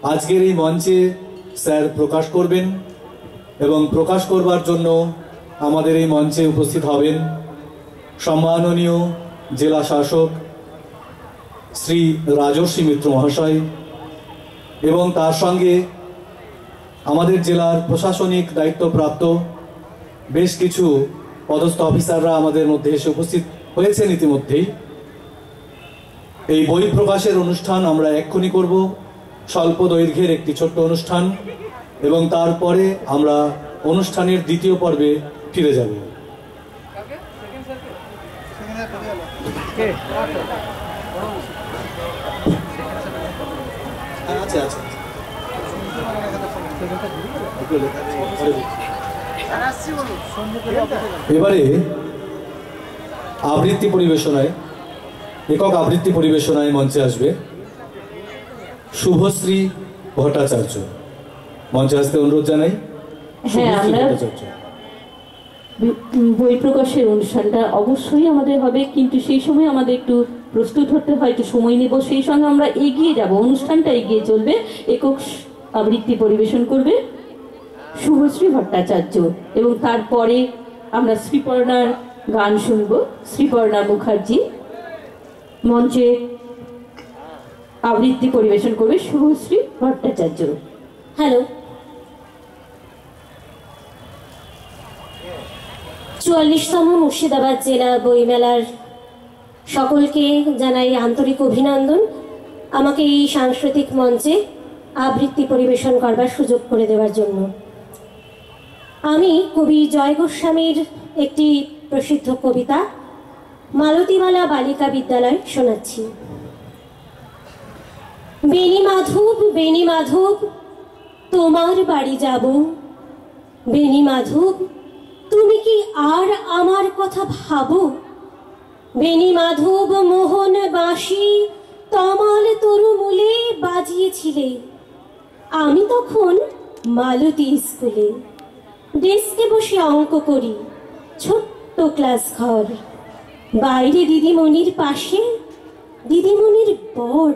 আজকের এই মঞ্চে স্যার প্রকাশ করবেন এবং প্রকাশ করবার জন্য আমাদের এই মঞ্চে উপস্থিত হবেন সম্মাননীয় জেলা শাসক শ্রী রাজর্ষি মিত্র মহাশয় এবং তার সঙ্গে আমাদের জেলার প্রশাসনিক দায়িত্বপ্রাপ্ত বেশ কিছু পদস্থ অফিসাররা আমাদের মধ্যে এসে উপস্থিত হয়েছেন ইতিমধ্যেই। এই বই প্রকাশের অনুষ্ঠান আমরা এক্ষুনি করব, স্বল্প দৈর্ঘ্যের একটি ছোট্ট অনুষ্ঠান, এবং তারপরে আমরা অনুষ্ঠানের দ্বিতীয় পর্বে ফিরে যাব। এবারে আবৃত্তি পরিবেশনায়, একক আবৃত্তি পরিবেশনায় মঞ্চে আসবে শুভশ্রী ভট্টাচার্য। মঞ্চে আসতে অনুরোধ জানাই। হ্যাঁ, আমরা বই প্রকাশের অনুষ্ঠানটা অবশ্যই আমাদের হবে, কিন্তু সেই সময় আমাদের একটু প্রস্তুত হতে হয়, একটু সময় নেব। সেই সঙ্গে আমরা এগিয়ে যাব, অনুষ্ঠানটা এগিয়ে চলবে। একক আবৃত্তি পরিবেশন করবে শুভশ্রী ভট্টাচার্য এবং তারপরে আমরা শ্রীপর্ণার গান শুনব। শ্রীপর্ণা মুখার্জি মঞ্চে আবৃত্তি পরিবেশন করবে শুভশ্রী ভট্টাচার্য। হ্যালো, 44তম মুর্শিদাবাদ জেলা বইমেলার সকলকে জানাই আন্তরিক অভিনন্দন, আমাকে এই সাংস্কৃতিক মঞ্চে আবৃত্তি পরিবেশন করবার সুযোগ করে দেওয়ার জন্য। আমি কবি জয় গোস্বামীর একটি প্রসিদ্ধ কবিতা মালতীমালা বালিকা বিদ্যালয় শোনাচ্ছি। বেণী মাধব, বেণী মাধব, তোমার বাড়ি যাব। বেণী মাধব, তুমি কি আর আমার কথা ভাবো? বেণী মাধব, মোহন বাঁশি তমাল তরুমূলে বাজিয়েছিলে, আমি তখন মালতী স্কুলে ডেস্কে বসে অঙ্ক করি, ছোট্ট ক্লাস ঘর, বাইরে দিদিমণির পাশে দিদিমণির বর।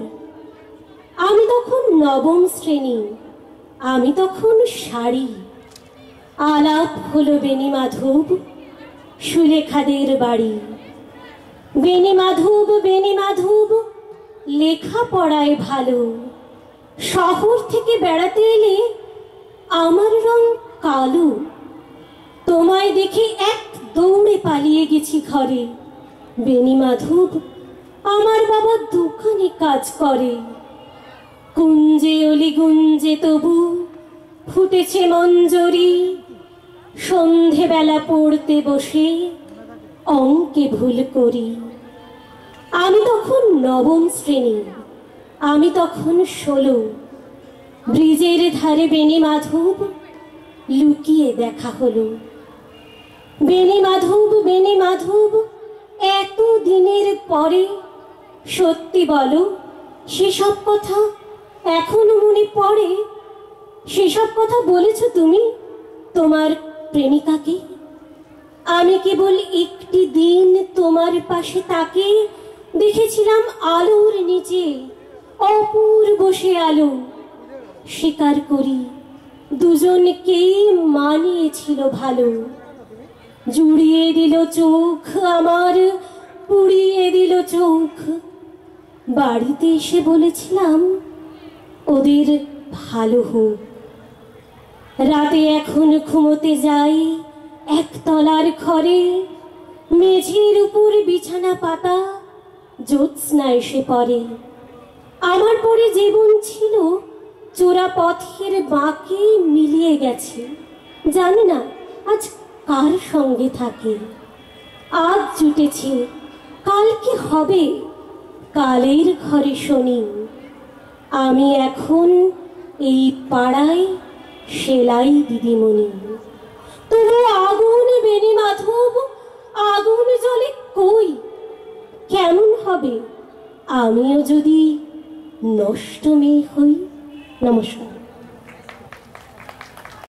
আমি তখন নবম শ্রেণী, আমি তখন শাড়ি। আলাপ হলো বেণী মাধব, সুলেখাদের বাড়ি। বেণী মাধব, বেণী মাধব, লেখাপড়ায় ভালো, শহর থেকে বেড়াতে এলে আমার রং কালো। তোমায় দেখে এক দৌড়ে পালিয়ে গেছি ঘরে। বেণী মাধব, আমার বাবা দোকানে কাজ করে। কুঞ্জে অলি গুঞ্জে তবু ফুটেছে মঞ্জরি, সন্ধেবেলা পড়তে বসে অঙ্কে ভুল করি। আমি তখন নবম শ্রেণী, আমি তখন 16। ব্রিজের ধারে বেণী মাধব, লুকিয়ে দেখা হলো। বেণী মাধব, বেণী মাধব, এত দিনের পরে সত্যি বলো, সেসব কথা এখনো মনে পড়ে? সেসব কথা বলেছ তুমি তোমার প্রেমিকাকে? আমি কেবল একটি দিন তোমার পাশে তাকে দেখেছিলাম আলোর নিচে, অপূর্ব সে আলো। স্বীকার করি দুজনকেই মানিয়েছিল ভালো। জুড়িয়ে দিল চোখ আমার, পুড়িয়ে দিল চোখ। বাড়িতে এসে বলেছিলাম ওদের ভালো হোক। রাতে এখন ঘুমোতে যাই একতলার ঘরে, মেঝের উপর বিছানা পাতা, জ্যোৎস্না এসে পড়ে। আমার পরে জীবন ছিল চোরা পথের বাঁকে মিলিয়ে গেছে। জানি না আজ কার সঙ্গে থাকে। আজ জুটেছে, কাল কি হবে? কালের ঘরে শনি। আমি এখন এই পাড়ায় সেলাই দিদিমণি। তবু আগুন বেণী মাধব, আগুন জ্বলে কই? কেমন হবে আমিও যদি নষ্ট মেয়ে হই? নমস্কার।